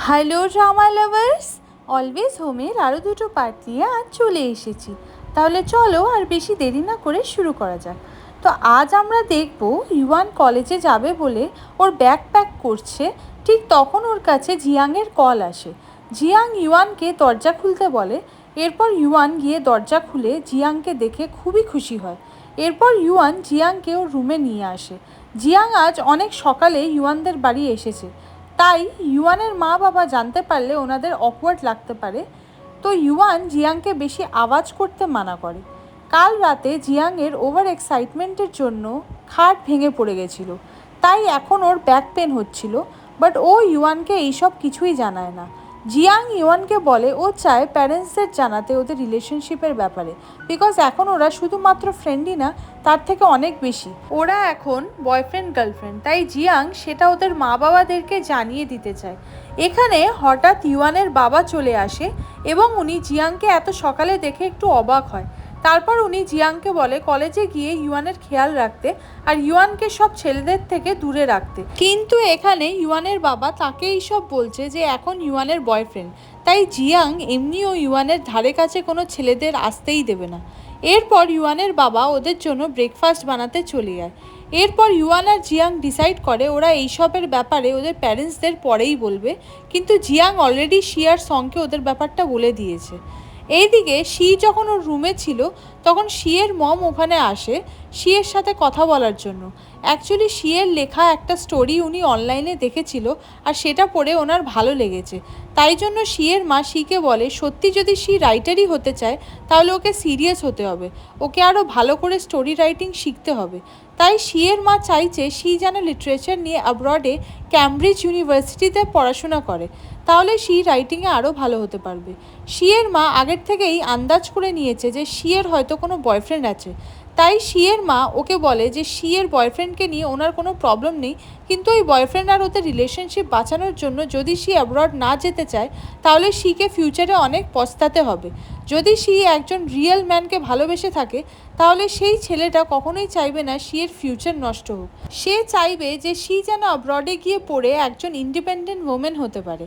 Hello drama lovers, always হোমের আরও দুটো পার্ট নিয়ে আজ চলে এসেছি। তাহলে চলো আর বেশি দেরি না করে শুরু করা যাক। তো আজ আমরা দেখব ইউয়ান কলেজে যাবে বলে ওর ব্যাগ প্যাক করছে, ঠিক তখন ওর কাছে জিয়াংয়ের কল আসে। জিয়াং ইউয়ানকে দরজা খুলতে বলে। এরপর ইউয়ান গিয়ে দরজা খুলে জিয়াংকে দেখে খুবই খুশি হয়। এরপর ইউয়ান জিয়াংকে ওর রুমে নিয়ে আসে। জিয়াং আজ অনেক সকালে ইউয়ানদের বাড়ি এসেছে, তাই ইউয়ানের মা বাবা জানতে পারলে ওনাদের অকওয়ার্ড লাগতে পারে। তো ইউয়ান জিয়াংকে বেশি আওয়াজ করতে মানা করে। কাল রাতে জিয়াংয়ের ওভার এক্সাইটমেন্টের জন্য খাট ভেঙে পড়ে গেছিলো, তাই এখন ওর ব্যাক পেন হচ্ছিল। বাট ও ইউয়ানকে এইসব কিছুই জানায় না। জিয়াং ইউয়ানকে বলে ও চায় প্যারেন্টসদের জানাতে ওদের রিলেশনশিপের ব্যাপারে, বিকজ এখন ওরা শুধুমাত্র ফ্রেন্ডই না, তার থেকে অনেক বেশি, ওরা এখন বয়ফ্রেন্ড গার্লফ্রেন্ড। তাই জিয়াং সেটা ওদের মা বাবাদেরকে জানিয়ে দিতে চায়। এখানে হঠাৎ ইউয়ানের বাবা চলে আসে এবং উনি জিয়াংকে এত সকালে দেখে একটু অবাক হয়। তারপর উনি জিয়াংকে বলে কলেজে গিয়ে ইউয়ানের খেয়াল রাখতে আর ইউয়ানকে সব ছেলেদের থেকে দূরে রাখতে। কিন্তু এখানে ইউয়ানের বাবা তাকে এইসব বলছে যে এখন ইউয়ানের বয়ফ্রেন্ড, তাই জিয়াং এমনিও ইউয়ানের ধারে কাছে কোনো ছেলেদের আসতেই দেবে না। এরপর ইউয়ানের বাবা ওদের জন্য ব্রেকফাস্ট বানাতে চলে যায়। এরপর ইউয়ান আর জিয়াং ডিসাইড করে ওরা এইসবের ব্যাপারে ওদের প্যারেন্টসদের পরেই বলবে, কিন্তু জিয়াং অলরেডি শি আর সংকে ওদের ব্যাপারটা বলে দিয়েছে। এইদিকে শি যখন ওর রুমে ছিল তখন শিয়ের মম ওখানে আসে শিয়ের সাথে কথা বলার জন্য। অ্যাকচুয়ালি শিয়ের লেখা একটা স্টোরি উনি অনলাইনে দেখেছিল আর সেটা পড়ে ওনার ভালো লেগেছে, তাই জন্য শিয়ের মা শিকে বলে সত্যি যদি শি রাইটারই হতে চায় তাহলে ওকে সিরিয়াস হতে হবে, ওকে আরও ভালো করে স্টোরি রাইটিং শিখতে হবে। তাই শিয়ের মা চাইছে শি যেন লিটারেচার নিয়ে অ্যাব্রডে ক্যামব্রিজ ইউনিভার্সিটিতে পড়াশোনা করে, তাহলে শি রাইটিংয়ে আরও ভালো হতে পারবে। শিয়ের মা আগের থেকেই আন্দাজ করে নিয়েছে যে শিয়ের হয়তো কোনো বয়ফ্রেন্ড আছে, তাই শিয়ের মা ওকে বলে যে শিয়ের বয়ফ্রেন্ডকে নিয়ে ওনার কোনো প্রবলেম নেই, কিন্তু ওই বয়ফ্রেন্ড আর ওদের রিলেশনশিপ বাঁচানোর জন্য যদি শি অ্যাব্রড না যেতে চায় তাহলে শিকে ফিউচারে অনেক পস্তাতে হবে। যদি শি একজন রিয়েল ম্যানকে ভালোবেসে থাকে তাহলে সেই ছেলেটা কখনোই চাইবে না শিয়ের ফিউচার নষ্ট হোক। সে চাইবে যে শি যেন অ্যাব্রডে গিয়ে পড়ে একজন ইন্ডিপেন্ডেন্ট ওমেন হতে পারে।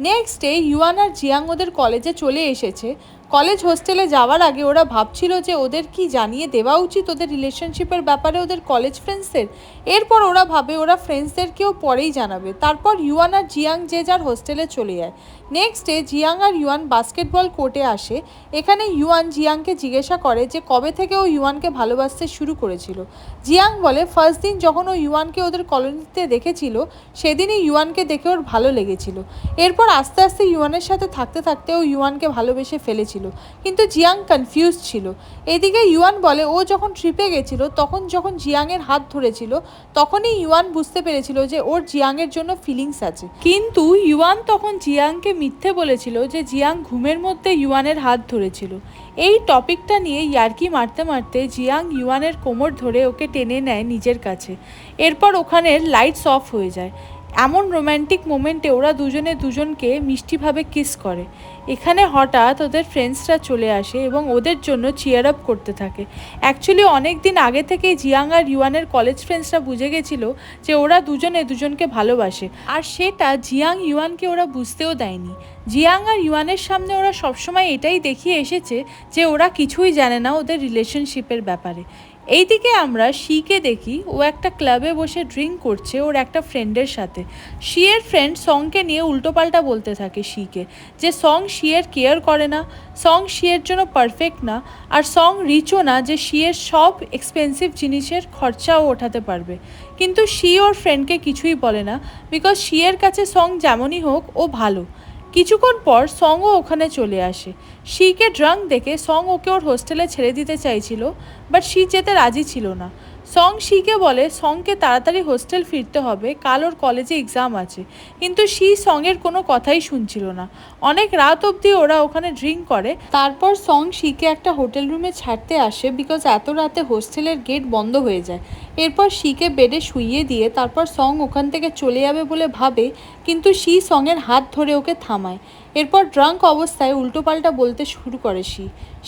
নেক্সট ডে ইউয়ান আর জিয়াং ওদের কলেজে চলে এসেছে। কলেজ হোস্টেলে যাওয়ার আগে ওরা ভাবছিল যে ওদের কি জানিয়ে দেওয়া উচিত ওদের রিলেশনশিপের ব্যাপারে ওদের কলেজ ফ্রেন্ডসদের। এরপর ওরা ভাবে ওরা ফ্রেন্ডসদেরকেও পরেই জানাবে। তারপর ইউয়ান আর জিয়াং যে যার হোস্টেলে চলে যায়। নেক্সট ডে জিয়াং আর ইউয়ান বাস্কেটবল কোর্টে আসে। এখানে ইউয়ান জিয়াংকে জিজ্ঞাসা করে যে কবে থেকে ও ইউয়ানকে ভালোবাসতে শুরু করেছিল। জিয়াং বলে ফার্স্ট দিন যখন ও ইউয়ানকে ওদের কলোনিতে দেখেছিল সেদিনই ইউয়ানকে দেখে ওর ভালো লেগেছিল। এরপর আস্তে আস্তে ইউয়ানের সাথে থাকতে থাকতে ও ইউয়ানকে ভালোবেসে ফেলেছিল, কিন্তু জিয়াং কনফিউজ ছিল। এদিকে ইউয়ান বলে ও যখন ট্রিপে গেছিল তখন যখন জিয়াংয়ের হাত ধরেছিল তখনই ইউয়ান বুঝতে পেরেছিল যে ওর জিয়াংয়ের জন্য ফিলিংস আছে, কিন্তু ইউয়ান তখন জিয়াংকে মিথ্যে বলেছিল যে জিয়াং ঘুমের মধ্যে ইউয়ানের হাত ধরেছিল। এই টপিকটা নিয়ে ইয়ার্কি মারতে মারতে জিয়াং ইউয়ানের কোমর ধরে ওকে টেনে নেয় নিজের কাছে। এরপর ওখানের লাইটস অফ হয়ে যায়। এমন রোম্যান্টিক মোমেন্টে ওরা দুজনে দুজনকে মিষ্টিভাবে কিস করে। এখানে হঠাৎ ওদের ফ্রেন্ডসরা চলে আসে এবং ওদের জন্য চিয়ার আপ করতে থাকে। অ্যাকচুয়ালি অনেক দিন আগে থেকেই জিয়াং আর ইউয়ানের কলেজ ফ্রেন্ডসরা বুঝে গেছিলো যে ওরা দুজনে দুজনকে ভালোবাসে, আর সেটা জিয়াং ইউয়ানকে ওরা বুঝতেও দেয়নি। জিয়াং আর ইউয়ানের সামনে ওরা সবসময় এটাই দেখিয়ে এসেছে যে ওরা কিছুই জানে না ওদের রিলেশনশিপের ব্যাপারে। এইদিকে আমরা শিকে দেখি ও একটা ক্লাবে বসে ড্রিঙ্ক করছে ওর একটা ফ্রেন্ডের সাথে। শিয়ের ফ্রেন্ড সংকে নিয়ে উল্টোপাল্টা বলতে থাকে শিকে, যে সং শিয়ের কেয়ার করে না, সং শিয়ের জন্য পারফেক্ট না, আর সং রিচও না যে শিয়ের সব এক্সপেন্সিভ জিনিসের খরচাও ওঠাতে পারবে। কিন্তু শি ওর ফ্রেন্ডকে কিছুই বলে না, বিকজ শিয়ের কাছে সং যেমনই হোক ও ভালো। কিছুক্ষণ পর সংও ওখানে চলে আসে। শিকে ড্রাঙ্ক দেখে সং ওকে ওর হোস্টেলে ছেড়ে দিতে চাইছিল, বাট শি যেতে রাজি ছিল না। সং শিকে বলে সংকে তাড়াতাড়ি হোস্টেল ফিরতে হবে, কাল ওর কলেজে এক্সাম আছে, কিন্তু শি সঙের কোনো কথাই শুনছিল না। অনেক রাত অবধি ওরা ওখানে ড্রিঙ্ক করে। তারপর সং শিকে একটা হোটেল রুমে ছাড়তে আসে, বিকজ এত রাতে হোস্টেলের গেট বন্ধ হয়ে যায়। এরপর শিকে বেডে শুইয়ে দিয়ে তারপর সং ওখান থেকে চলে যাবে বলে ভাবে, কিন্তু শি সঙের হাত ধরে ওকে থামায়। এরপর ড্রাঙ্ক অবস্থায় উল্টোপাল্টা বলতে শুরু করে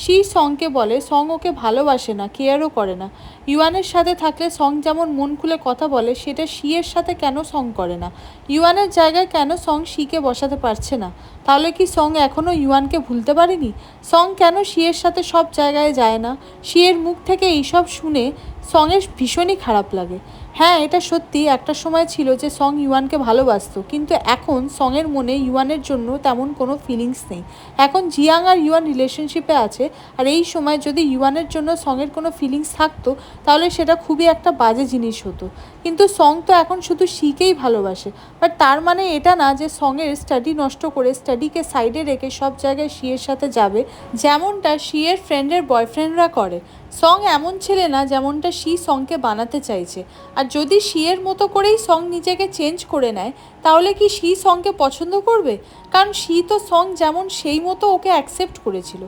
শি সংকে বলে সং ওকে ভালোবাসে না, কেয়ারও করে না। ইউয়ানের সাথে থাকলে সং যেমন মন খুলে কথা বলে সেটা শিয়ের সাথে কেন সং করে না? ইউয়ানের জায়গায় কেন সং শিকে বসাতে পারছে না? তাহলে কি সং এখনও ইউয়ানকে ভুলতে পারেনি? সং কেন শিয়ের সাথে সব জায়গায় যায় না? শিয়ের মুখ থেকে এইসব শুনে সঙের ভীষণই খারাপ লাগে। হ্যাঁ, এটা সত্যি একটা সময় ছিল যে সং ইউয়ানকে ভালোবাসতো, কিন্তু এখন সঙের মনে ইউয়ানের জন্য তেমন কোনো ফিলিংস নেই। এখন জিয়াং আর ইউয়ান রিলেশনশিপে আছে, আর এই সময় যদি ইউয়ানের জন্য সঙের কোনো ফিলিংস থাকতো তাহলে সেটা খুবই একটা বাজে জিনিস হতো। কিন্তু সং তো এখন শুধু শিকেই ভালোবাসে, বাট তার মানে এটা না যে সঙের স্টাডি নষ্ট করে স্টাডিকে সাইডে রেখে সব জায়গায় শিয়ের সাথে যাবে, যেমনটা শিয়ের ফ্রেন্ডের বয়ফ্রেন্ডরা করে। সং এমন ছেলে না যেমনটা শি সংকে বানাতে চাইছে। আর যদি শিয়ের মতো করেই সং নিজেকে চেঞ্জ করে নেয় তাহলে কি শি সংকে পছন্দ করবে? কারণ শি তো সং যেমন সেই মতো ওকে অ্যাকসেপ্ট করেছিল।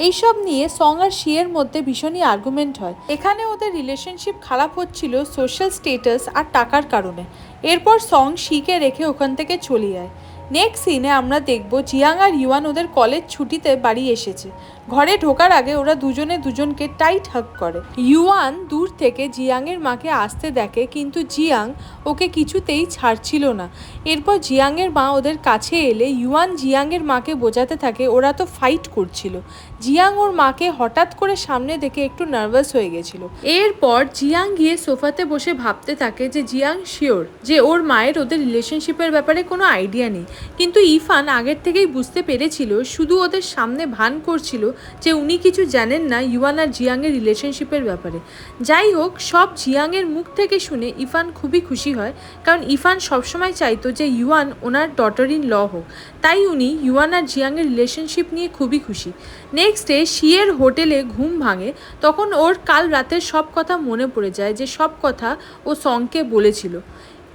এইসব নিয়ে সং আর শিয়ের মধ্যে ভীষণই আর্গুমেন্ট হয়। এখানে ওদের রিলেশনশিপ খারাপ হচ্ছিল সোশ্যাল স্টেটাস আর টাকার কারণে। এরপর সং শিকে রেখে ওখান থেকে চলে যায়। নেক্সট সিনে আমরা দেখব জিয়াং আর ইউয়ান ওদের কলেজ ছুটিতে বাড়ি এসেছে। ঘরে ঢোকার আগে ওরা দুজনে দুজনকে টাইট হাগ করে। ইউয়ান দূর থেকে জিয়াংয়ের মাকে আসতে দেখে, কিন্তু জিয়াং ওকে কিছুতেই ছাড়ছিল না। এরপর জিয়াংয়ের মা ওদের কাছে এলে ইউয়ান জিয়াংয়ের মাকে বোঝাতে থাকে ওরা তো ফাইট করছিল। জিয়াং ওর মাকে হঠাৎ করে সামনে দেখে একটু নার্ভাস হয়ে গেছিল। এরপর জিয়াং গিয়ে সোফাতে বসে ভাবতে থাকে যে জিয়াং শিওর যে ওর মায়ের ওদের রিলেশনশিপের ব্যাপারে কোনো আইডিয়া নেই, কিন্তু ইফান আগের থেকেই বুঝতে পেরেছিল, শুধু ওদের সামনে ভান করছিল যে উনি কিছু জানেন না ইউয়ান আর জিয়াংয়ের রিলেশনশিপের ব্যাপারে। যাই হোক, সব জিয়াংয়ের মুখ থেকে শুনে ইফান খুবই খুশি হয়, কারণ ইফান সবসময় চাইতো যে ইউয়ান ওনার ডটার ইন ল হোক। তাই উনি ইউয়ান আর জিয়াংয়ের রিলেশনশিপ নিয়ে খুবই খুশি। নেক্সট ডে শিয়ের হোটেলে ঘুম ভাঙে, তখন ওর কাল রাতের সব কথা মনে পড়ে যায়, যে সব কথা ও সংকে বলেছিল।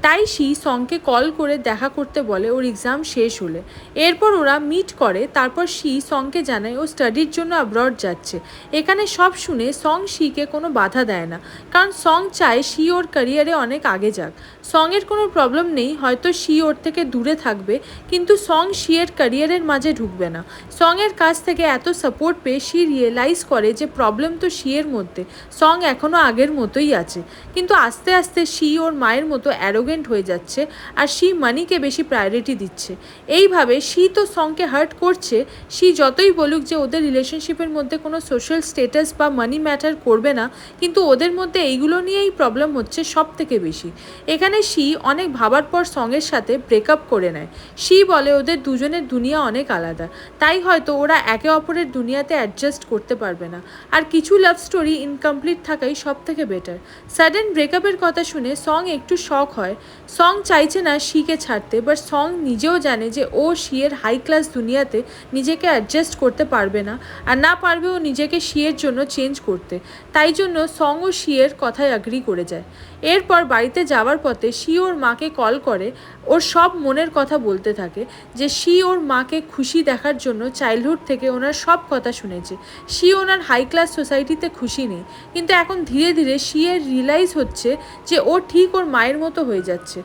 তাই শি সংকে কল করে দেখা করতে বলে ওর এক্সাম শেষ হলে। এরপর ওরা মিট করে। তারপর শি সংকে জানায় ও স্টাডির জন্য অ্যাব্রড যাচ্ছে। এখানে সব শুনে সং শিকে কোনো বাধা দেয় না, কারণ সং চায় শি ওর ক্যারিয়ারে অনেক আগে যাক। সঙের কোনো প্রবলেম নেই, হয়তো শি ওর থেকে দূরে থাকবে, কিন্তু সং শিয়ের ক্যারিয়ারের মাঝে ঢুকবে না। সঙের কাছ থেকে এত সাপোর্ট পেয়ে শি রিয়েলাইজ করে যে প্রবলেম তো শিয়ের মধ্যে, সং এখনও আগের মতোই আছে। কিন্তু আস্তে আস্তে শি ওর মায়ের মতো অ্যারোগেন্ট হয়ে যাচ্ছে, আর শি মানিকে বেশি প্রায়োরিটি দিচ্ছে। এইভাবে শি তো সংকে হার্ট করছে। শি যতই বলুক যে ওদের রিলেশনশিপের মধ্যে কোনো সোশ্যাল স্টেটাস বা মানি ম্যাটার করবে না, কিন্তু ওদের মধ্যে এইগুলো নিয়েই প্রবলেম হচ্ছে সব থেকে বেশি। এখানে শি অনেক ভাবার পর সঙের সাথে ব্রেকআপ করে নেয়। শি বলে ওদের দুজনের দুনিয়া অনেক আলাদা, তাই হয়তো ওরা একে অপরের দুনিয়াতে অ্যাডজাস্ট করতে পারবে না, আর কিছু লাভ স্টোরি ইনকমপ্লিট থাকাই সব থেকে বেটার। সাডেন ব্রেকআপের কথা শুনে সং একটু শক হয়। সং চাইছে না শিকে ছাড়তে, বাট সং নিজেও জানে যে ও শিয়ের হাই ক্লাস দুনিয়াতে নিজেকে অ্যাডজাস্ট করতে পারবে না, আর না পারবে ও নিজেকে শিয়ের জন্য চেঞ্জ করতে। তাই জন্য সং ও শিয়ের কথায় অ্যাগ্রি করে যায়। এরপর বাড়িতে যাওয়ার পথে শি ওর মাকে কল করে ওর সব মনের কথা বলতে থাকে, যে শি ওর মাকে খুশি দেখার জন্য চাইল্ডহুড থেকে ওনার সব কথা শুনেছে। শি ওনার হাই ক্লাস সোসাইটিতে খুশি নেই, কিন্তু এখন ধীরে ধীরে শি এর রিয়েলাইজ হচ্ছে যে ও ঠিক ওর মায়ের মতো হয়ে যাচ্ছে,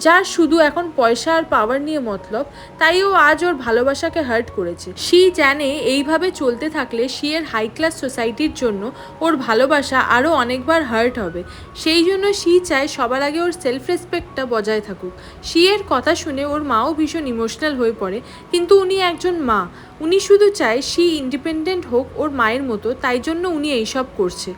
যার শুধু এখন পয়সা আর পাওয়ার নিয়ে মতলব। তাই ও আজ ওর ভালোবাসাকে হার্ট করেছে। শি জানে এইভাবে চলতে থাকলে শিয়ের হাই ক্লাস সোসাইটির জন্য ওর ভালোবাসা আরও অনেকবার হার্ট হবে। সেই জন্য শি চায় সবার আগে ওর সেলফ রেসপেক্টটা বজায় থাকুক। শিয়ের কথা শুনে ওর মাও ভীষণ ইমোশনাল হয়ে পড়ে, কিন্তু উনি একজন মা, উনি শুধু চায় শি ইন্ডিপেন্ডেন্ট হোক ওর মায়ের মতো, তাই জন্য উনি এইসব করছে।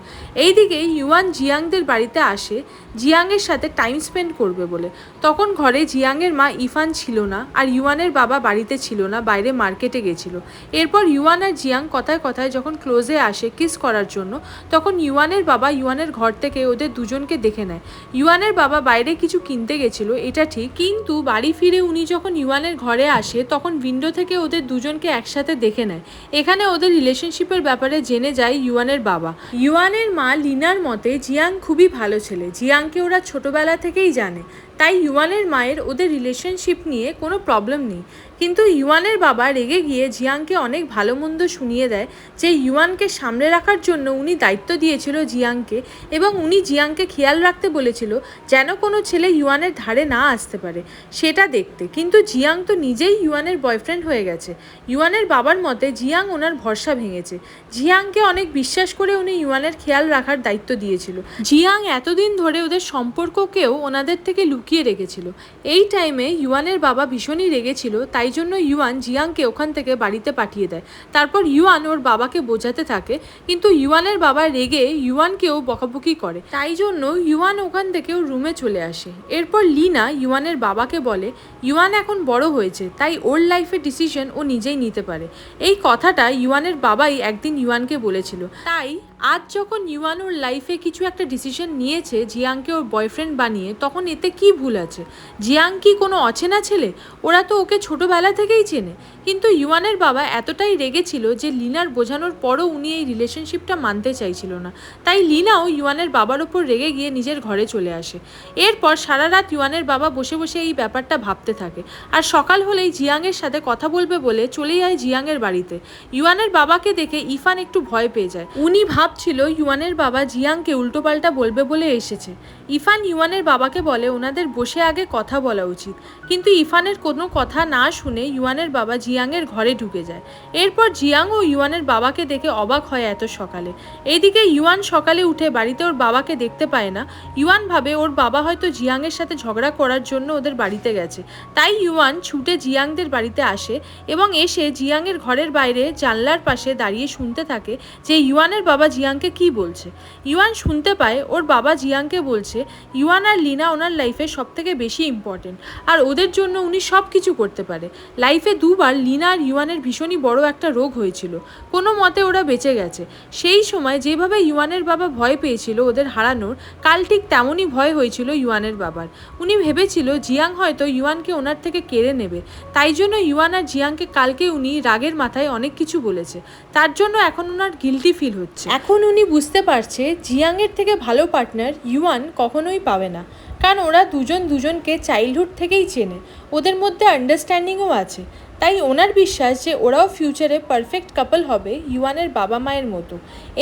এইদিকে ইউয়ান জিয়াংদের বাড়িতে আসে জিয়াংয়ের সাথে টাইম স্পেন্ড করবে বলে। তখন ঘরে জিয়াংয়ের মা ইফান ছিল না, আর ইউয়ানের বাবা বাড়িতে ছিল না, বাইরে মার্কেটে গেছিল। এরপর ইউয়ান আর জিয়াং কথায় কথায় যখন ক্লোজে আসে কিস করার জন্য, তখন ইউয়ানের বাবা ইউয়ানের ঘর থেকে ওদের দুজনকে দেখে নেয়। ইউয়ানের বাবা বাইরে কিছু কিনতে গেছিল, এটা ঠিক, কিন্তু বাড়ি ফিরে উনি যখন ইউয়ানের ঘরে আসে তখন উইন্ডো থেকে ওদের দুজনকে একসাথে দেখে নেয়। এখানে ওদের রিলেশনশিপের ব্যাপারে জেনে যায় ইউয়ানের বাবা। ইউয়ানের মা লিনার মতে জিয়াং খুবই ভালো ছেলে, জিয়াংকে ওরা ছোটবেলা থেকেই জানে, তাই ইউয়ানের মায়ের ওদের রিলেশনশিপ নিয়ে কোনো প্রবলেম নেই। কিন্তু ইউয়ানের বাবা রেগে গিয়ে জিয়াংকে অনেক ভালো মন্দ শুনিয়ে দেয় যে ইউয়ানকে সামলে রাখার জন্য উনি দায়িত্ব দিয়েছিল জিয়াংকে, এবং উনি জিয়াংকে খেয়াল রাখতে বলেছিল যেন কোনো ছেলে ইউয়ানের ধারে না আসতে পারে সেটা দেখতে। কিন্তু জিয়াং তো নিজেই ইউয়ানের বয়ফ্রেন্ড হয়ে গেছে। ইউয়ানের বাবার মতে জিয়াং ওনার ভরসা ভেঙেছে। জিয়াংকে অনেক বিশ্বাস করে উনি ইউয়ানের খেয়াল রাখার দায়িত্ব দিয়েছিল। জিয়াং এতদিন ধরে ওদের সম্পর্ককেও ওনাদের থেকে লুকিয়ে রেখেছিল। এই টাইমে ইউয়ানের বাবা ভীষণই রেগেছিল, তাই জন্য ইউয়ান জিয়াংকে ওখান থেকে বাড়িতে পাঠিয়ে দেয়। তারপর ইউয়ান ওর বাবাকে বোঝাতে থাকে, কিন্তু ইউয়ানের বাবা রেগে ইউয়ানকেও বকাবকি করে। তাই জন্য ইউয়ান ওখান থেকে ওর রুমে চলে আসে। এরপর লিনা ইউয়ানের বাবাকে বলে ইউয়ান এখন বড় হয়েছে, তাই ওর লাইফের ডিসিশন ও নিজেই নিতে পারে। এই কথাটা ইউয়ানের বাবাই একদিন ইউয়ানকে বলেছিল। তাই আজ যখন ইউয়ান ওর লাইফে কিছু একটা ডিসিশন নিয়েছে জিয়াংকে ওর বয়ফ্রেন্ড বানিয়ে, তখন এতে কি ভুল আছে? জিয়াং কি কোনো অচেনা ছেলে? ওরা তো ওকে ছোটোবেলা থেকেই চেনে। কিন্তু ইউয়ানের বাবা এতটাই রেগেছিল যে লিনার বোঝানোর পরও উনি এই রিলেশনশিপটা মানতে চাইছিল না। তাই লিনাও ইউয়ানের বাবার ওপর রেগে গিয়ে নিজের ঘরে চলে আসে। এরপর সারা রাত ইউয়ানের বাবা বসে বসে এই ব্যাপারটা ভাবতে থাকে, আর সকাল হলেই জিয়াংয়ের সাথে কথা বলবে বলে চলে যায় জিয়াংয়ের বাড়িতে। ইউয়ানের বাবাকে দেখে ইফান একটু ভয় পেয়ে যায়। উনি ভাবছিল ইউয়ানের বাবা জিয়াংকে উল্টোপাল্টা বলবে বলে এসেছে। ইফান ইউয়ানের বাবাকে বলে ওনাদের বসে আগে কথা বলা উচিত, কিন্তু ইফানের কোনো কথা না শুনে ইউয়ানের বাবা জিয়াংয়ের ঘরে ঢুকে যায়। এরপর জিয়াং ও ইউয়ানের বাবাকে দেখে অবাক হয় এত সকালে। এইদিকে ইউয়ান সকালে উঠে বাড়িতে ওর বাবাকে দেখতে পায় না। ইউয়ান ভাবে ওর বাবা হয়তো জিয়াংয়ের সাথে ঝগড়া করার জন্য ওদের বাড়িতে গেছে। তাই ইউয়ান ছুটে জিয়াংদের বাড়িতে আসে এবং এসে জিয়াংয়ের ঘরের বাইরে জানলার পাশে দাঁড়িয়ে শুনতে থাকে যে ইউয়ানের বাবা জিয়াংকে কি বলছে। ইউয়ান শুনতে পায় ওর বাবা জিয়াংকে বলছে ইউয়ান আর লিনা ওনার লাইফে সবথেকে বেশি ইম্পর্টেন্ট, আর ওদের জন্য উনি সব কিছু করতে পারে। লাইফে দুবার লিনা আর ইউয়ানের ভীষণই বড় একটা রোগ হয়েছিল, কোনো মতে ওরা বেঁচে গেছে। সেই সময় যেভাবে ইউয়ানের বাবা ভয় পেয়েছিল ওদের হারানোর, কাল ঠিক তেমনই ভয় হয়েছিল ইউয়ানের বাবার। উনি ভেবেছিল জিয়াং হয়তো ইউয়ানকে ওনার থেকে কেড়ে নেবে, তাই জন্য ইউয়ান আর জিয়াংকে কালকে উনি রাগের মাথায় অনেক কিছু বলেছে। তার জন্য এখন ওনার গিল্টি ফিল হচ্ছে। এখন উনি বুঝতে পারছে জিয়াংয়ের থেকে ভালো পার্টনার ইউয়ান কখনোই পাবে না, কারণ ওরা দুজন দুজনকে চাইল্ডহুড থেকেই চেনে, ওদের মধ্যে আন্ডারস্ট্যান্ডিংও আছে। তাই ওনার বিশ্বাস যে ওরাও ফিউচারে পারফেক্ট কাপল হবে ইউয়ানের বাবা মায়ের মতো।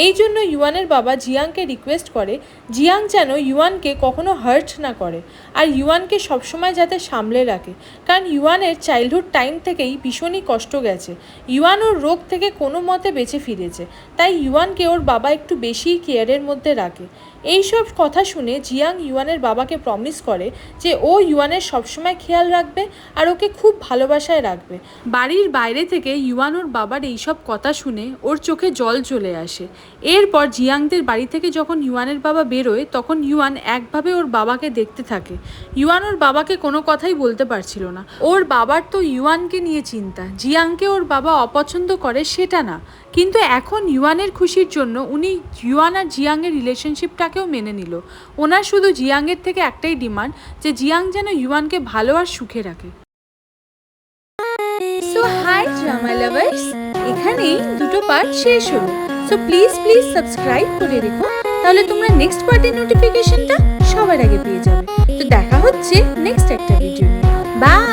এই জন্য ইউয়ানের বাবা জিয়াংকে রিকোয়েস্ট করে জিয়াং যেন ইউয়ানকে কখনো হার্ট না করে, আর ইউয়ানকে সবসময় যাতে সামলে রাখে, কারণ ইউয়ানের চাইল্ডহুড টাইম থেকেই ভীষণই কষ্ট গেছে। ইউয়ান ওর রোগ থেকে কোনো মতে বেঁচে ফিরেছে, তাই ইউয়ানকে ওর বাবা একটু বেশি কেয়ারের মধ্যে রাখে। এইসব কথা শুনে জিয়াং ইউয়ানের বাবাকে প্রমিস করে যে ও ইউয়ানের সবসময় খেয়াল রাখবে আর ওকে খুব ভালোবাসায় রাখবে। বাড়ির বাইরে থেকে ইউয়ান ওর বাবার এইসব কথা শুনে ওর চোখে জল চলে আসে। এরপর জিয়াংদের বাড়ি থেকে যখন ইউয়ানের বাবা বেরোয়, তখন ইউয়ান একভাবে ওর বাবাকে দেখতে থাকে। ইউয়ান ওর বাবাকে কোনো কথাই বলতে পারছিল না। ওর বাবার তো ইউয়ানকে নিয়ে চিন্তা, জিয়াংকে ওর বাবা অপছন্দ করে সেটা না, কিন্তু এখন ইউয়ানের খুশির জন্য উনি ইউয়ান আর জিয়াংয়ের রিলেশনশিপটাকেও মেনে নিল। ওনার শুধু জিয়াংয়ের থেকে একটাই ডিমান্ড যে জিয়াং যেন ইউয়ানকে ভালো আর সুখে রাখে। সো হাই ড্রামা লাভার্স, এখানেই দুটো পার্ট শেষ হলো। সো প্লিজ সাবস্ক্রাইব করে রেখো, তাহলে তোমরা নেক্সট পার্টের নোটিফিকেশনটা সবার আগে পেয়ে যাবে। তো দেখা হচ্ছে নেক্সট একটা ভিডিও নিয়ে। বাই।